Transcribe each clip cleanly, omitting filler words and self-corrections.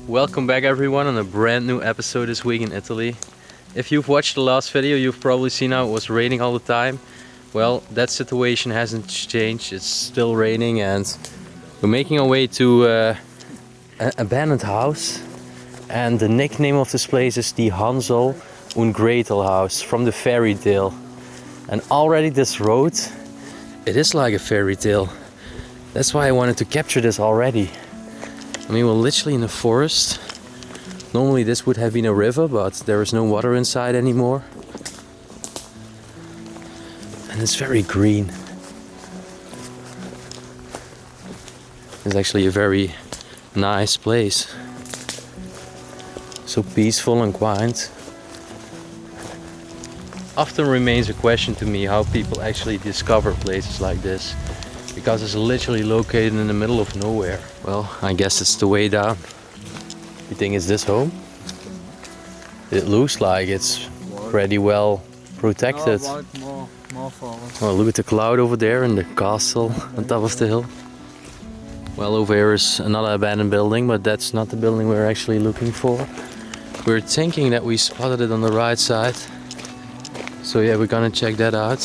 Welcome back everyone on a brand new episode this week in Italy. If you've watched the last video, you've probably seen how it was raining all the time. Well, that situation hasn't changed. It's still raining and we're making our way to an abandoned house. And the nickname of this place is the Hansel and Gretel House from the fairy tale. And already this road, it is like a fairy tale. That's why I wanted to capture this already. I mean, we're literally in a forest. Normally this would have been a river, but there is no water inside anymore. And it's very green. It's actually a very nice place. So peaceful and quiet. Often remains a question to me how people actually discover places like this. Because it's literally located in the middle of nowhere. Well, I guess it's the way down. You think it's this home? It looks like it's pretty well protected. More forward. Oh, look at the cloud over there and the castle on top of the hill. Well, over here is another abandoned building, but that's not the building we're actually looking for. We're thinking that we spotted it on the right side. So yeah, we're gonna check that out.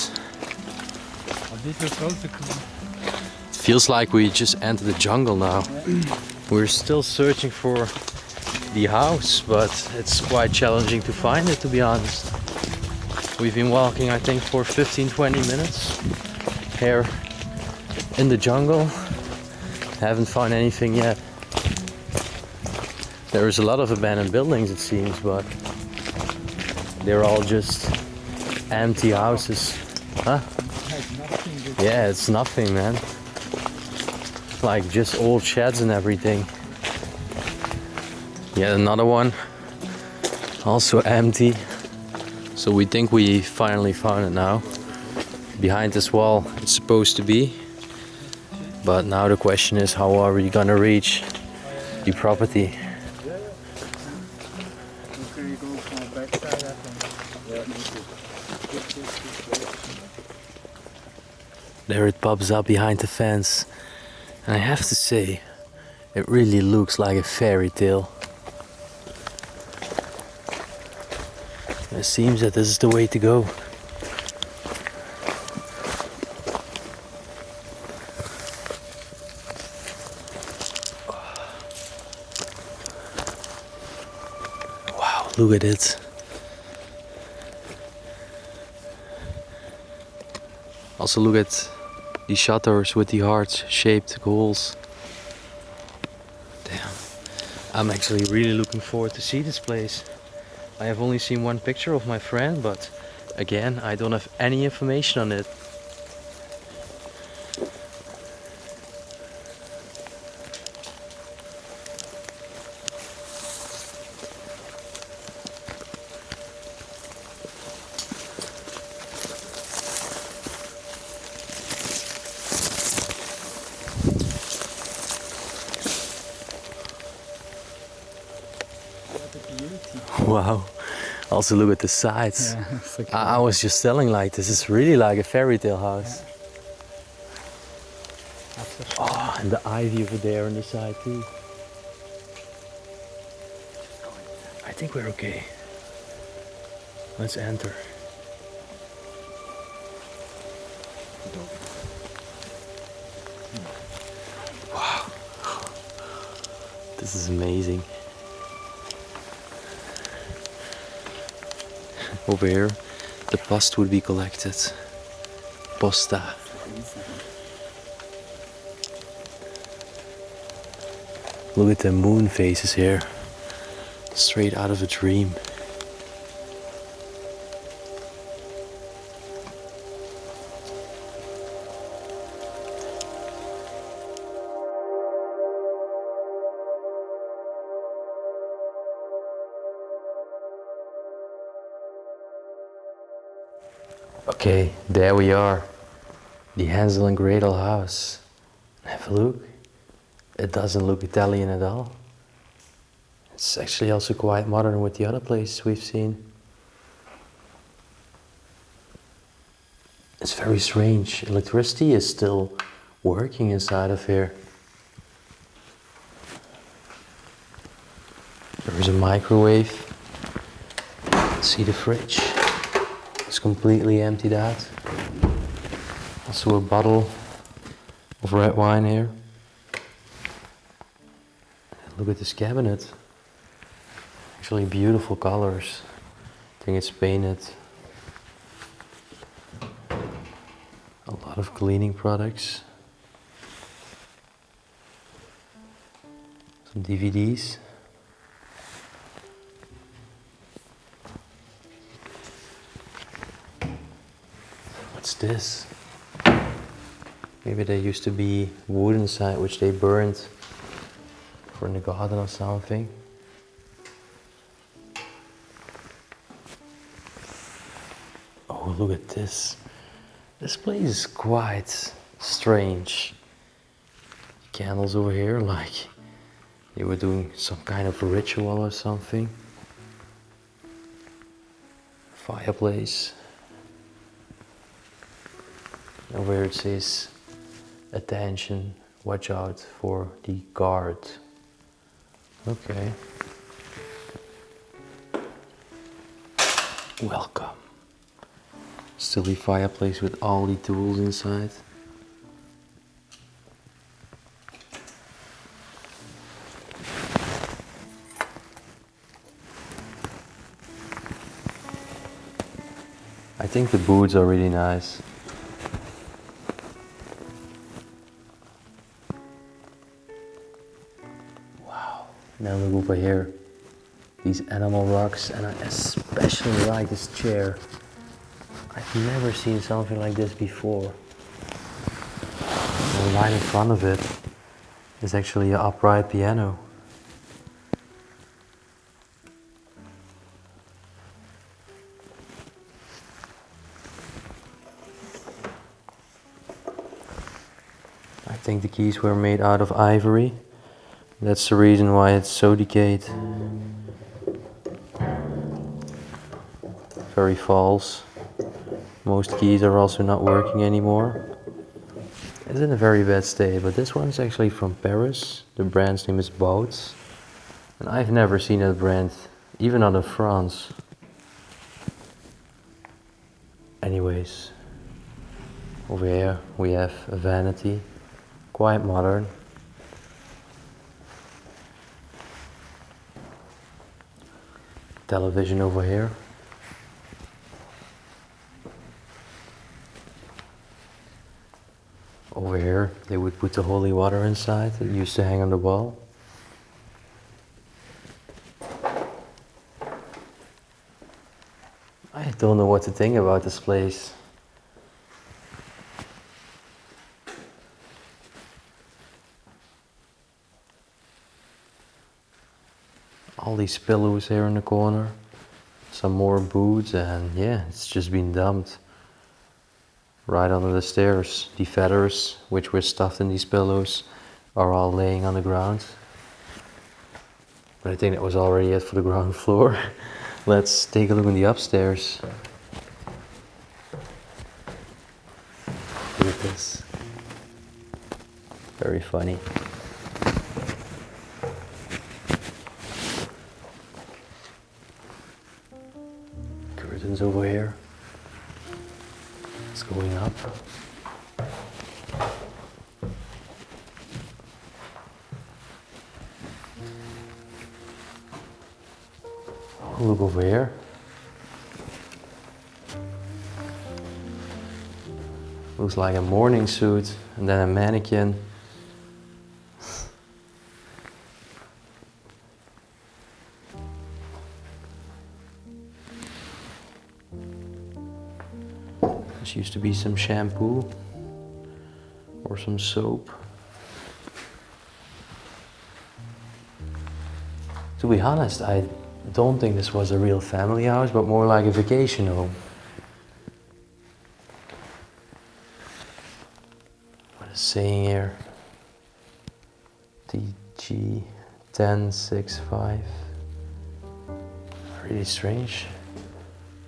Feels like we just entered the jungle now. We're still searching for the house, but it's quite challenging to find it, to be honest. We've been walking, I think, for 15-20 minutes here in the jungle. Haven't found anything yet. There is a lot of abandoned buildings, it seems, but they're all just empty houses. Huh? Yeah, it's nothing, man. Like just old sheds and everything. Yeah, another one, also empty. So we think we finally found it now. Behind this wall it's supposed to be. But now the question is, how are we gonna reach the property? There it pops up behind the fence. And I have to say, it really looks like a fairy tale. It seems that this is the way to go. Wow, look at it. Also look at the shutters with the heart-shaped holes. Damn. I'm actually really looking forward to see this place. I have only seen one picture of my friend, but again, I don't have any information on it. Wow. Also look at the sides. Yeah, I was just telling, like, this is really like a fairy tale house. Yeah. Oh, and the ivy over there on the side too. I think we're okay. Let's enter. Wow. This is amazing. Over here, the post would be collected. Posta. Look at the moon faces here. Straight out of a dream. Okay, there we are. The Hansel and Gretel house. Have a look. It doesn't look Italian at all. It's actually also quite modern with the other places we've seen. It's very strange. Electricity is still working inside of here. There is a microwave. See the fridge. It's completely emptied out. Also a bottle of red wine here. Look at this cabinet. Actually beautiful colors. I think it's painted. A lot of cleaning products. Some DVDs. What's this? Maybe there used to be wood inside which they burned for in the garden or something. Oh, look at this. This place is quite strange. Candles over here, like they were doing some kind of ritual or something. Fireplace. Over here it says, attention, watch out for the guard. Okay. Welcome. Still the fireplace with all the tools inside. I think the boots are really nice. Wow. Now look over here. These animal rugs, and I especially like this chair. I've never seen something like this before. And right in front of it is actually an upright piano. I think the keys were made out of ivory. That's the reason why it's so decayed. Very false. Most keys are also not working anymore. It's in a very bad state, but this one's actually from Paris. The brand's name is 𝗏𝘶𝗿𝗆. And I've never seen that brand, even out of France. Anyways, over here we have a vanity, quite modern. Television over here. Over here they would put the holy water inside. It used to hang on the wall. I don't know what to think about this place. All these pillows here in the corner. Some more boots, and yeah, it's just been dumped. Right under the stairs. The feathers, which were stuffed in these pillows, are all laying on the ground. But I think that was already it for the ground floor. Let's take a look in the upstairs. Look at this. Very funny. Curtains over here. It's going up. Oh, look over here. Looks like a morning suit and then a mannequin. This used to be some shampoo or some soap. To be honest, I don't think this was a real family house, but more like a vacation home. What is saying here? 𝗦𝘁cie𝗿𝗆𝗶. Really strange.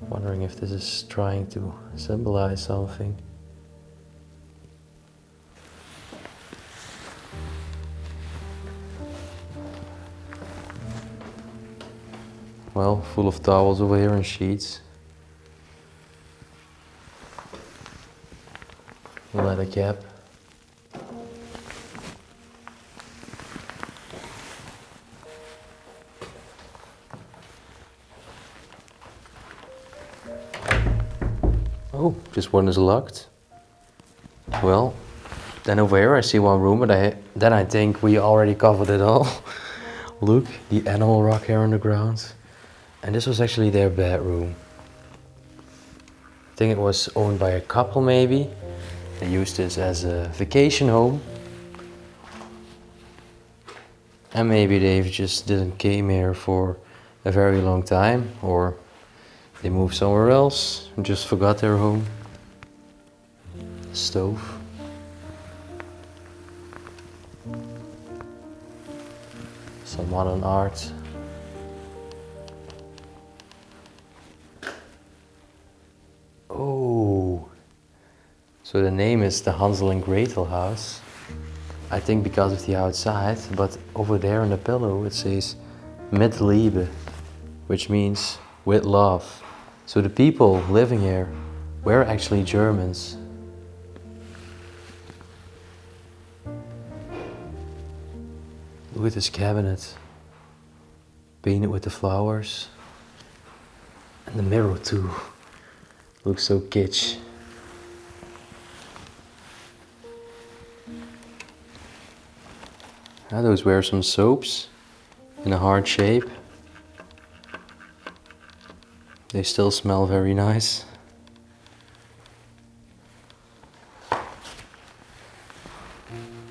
Wondering if this is trying to symbolize something. well, full of towels over here and sheets. Leather cap. Oh, this one is locked. Well, then over here I see one room, but then I think we already covered it all. Look, the animal rock here on the ground. And this was actually their bedroom. I think it was owned by a couple maybe. They used this as a vacation home. And maybe they just didn't came here for a very long time, or they moved somewhere else and just forgot their home. Stove. Some modern art. Oh, so the name is the Hansel and Gretel House. I think because of the outside, but over there on the pillow it says 𝗦𝘁cie𝗿𝗆, which means with love. So the people living here were actually Germans. Look at this cabinet, painted with the flowers. And the mirror too, looks so kitsch. Now those were some soaps in a heart shape. They still smell very nice.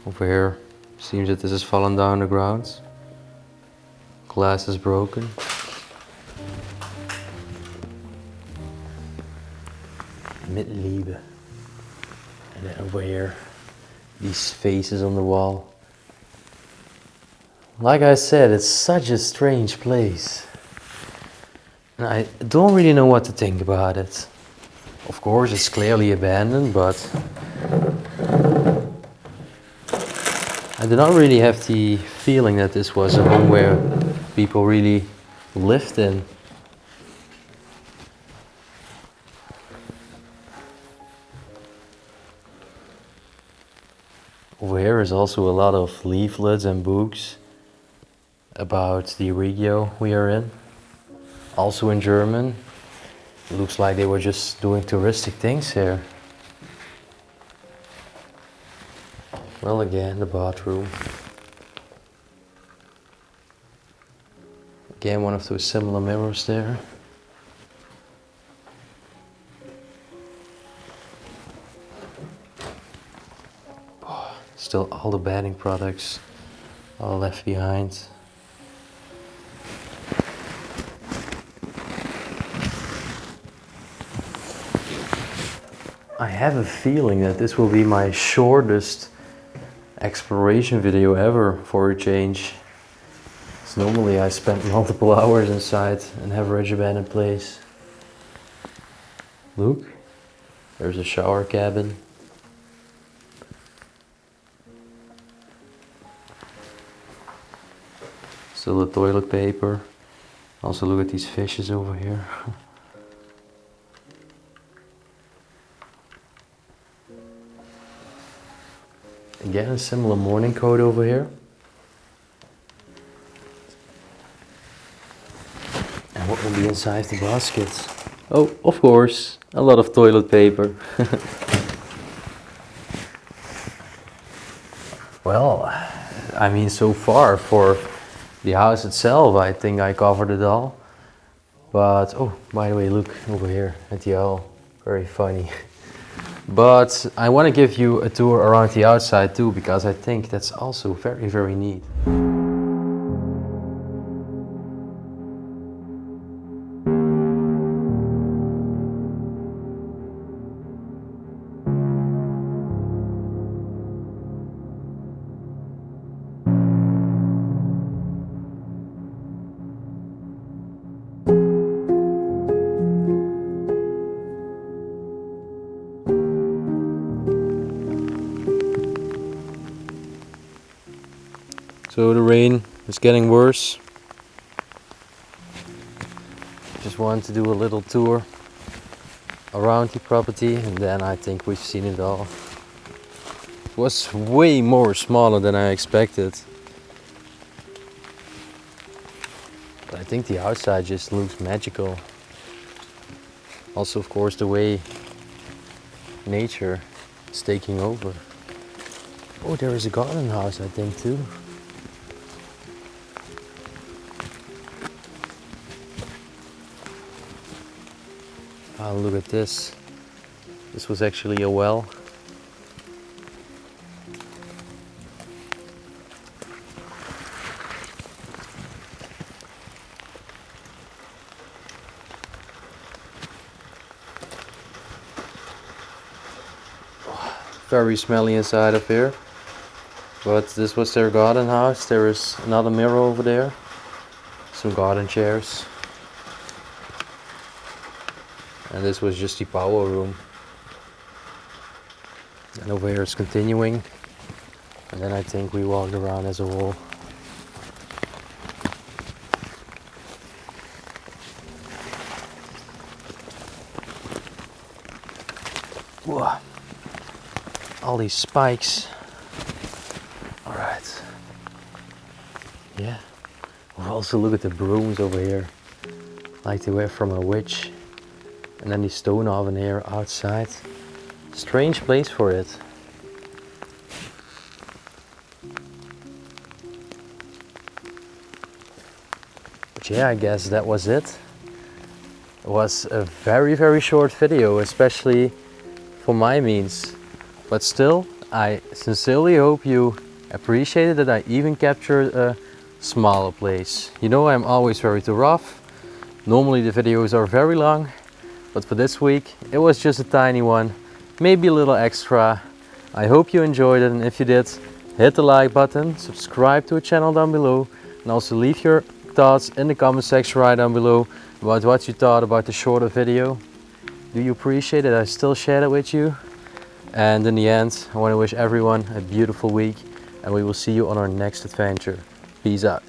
Over here, seems that this has fallen down the ground. Glass is broken. 𝗦𝘁cie𝗿𝗆. And then over here, these faces on the wall. Like I said, it's such a strange place. And I don't really know what to think about it. Of course, it's clearly abandoned, but I did not really have the feeling that this was a home where people really lived in. Over here is also a lot of leaflets and books about the region we are in. Also in German. It looks like they were just doing touristic things here. Well, again, the bathroom. Again, one of those similar mirrors there. Oh, still all the bathing products all left behind. I have a feeling that this will be my shortest exploration video ever for a change. So normally I spend multiple hours inside an average abandoned place. Look, there's a shower cabin. Still the toilet paper. Also look at these fishes over here. Again, a similar morning coat over here. And what will be inside the baskets? Oh, of course, a lot of toilet paper. Well, I mean, so far for the house itself, I think I covered it all. But, oh, by the way, look over here at the owl. Very funny. But I want to give you a tour around the outside too, because I think that's also very, very neat. So the rain is getting worse. Just wanted to do a little tour around the property, and then I think we've seen it all. It was way more smaller than I expected. But I think the outside just looks magical. Also, of course, the way nature is taking over. Oh, there is a garden house, I think, too. Oh, look at this. This was actually a well. Very smelly inside of here, but this was their garden house. There is another mirror over there, some garden chairs, and this was just the power room. And over here is continuing, and then I think we walked around as a whole. Whoa. All these spikes. All right. Yeah. We'll also look at the brooms over here, like they were from a witch. And then the stone oven here outside. Strange place for it. But yeah, I guess that was it. It was a very, very short video, especially for my means. But still, I sincerely hope you appreciated that I even captured a smaller place. You know, I'm always very too rough. Normally the videos are very long, but for this week it was just a tiny one, maybe a little extra. I hope you enjoyed it, and if you did, hit the like button, subscribe to the channel down below, and also leave your thoughts in the comment section right down below about what you thought about the shorter video. Do you appreciate it? I still shared it with you. And in the end, I want to wish everyone a beautiful week, and we will see you on our next adventure. Peace out.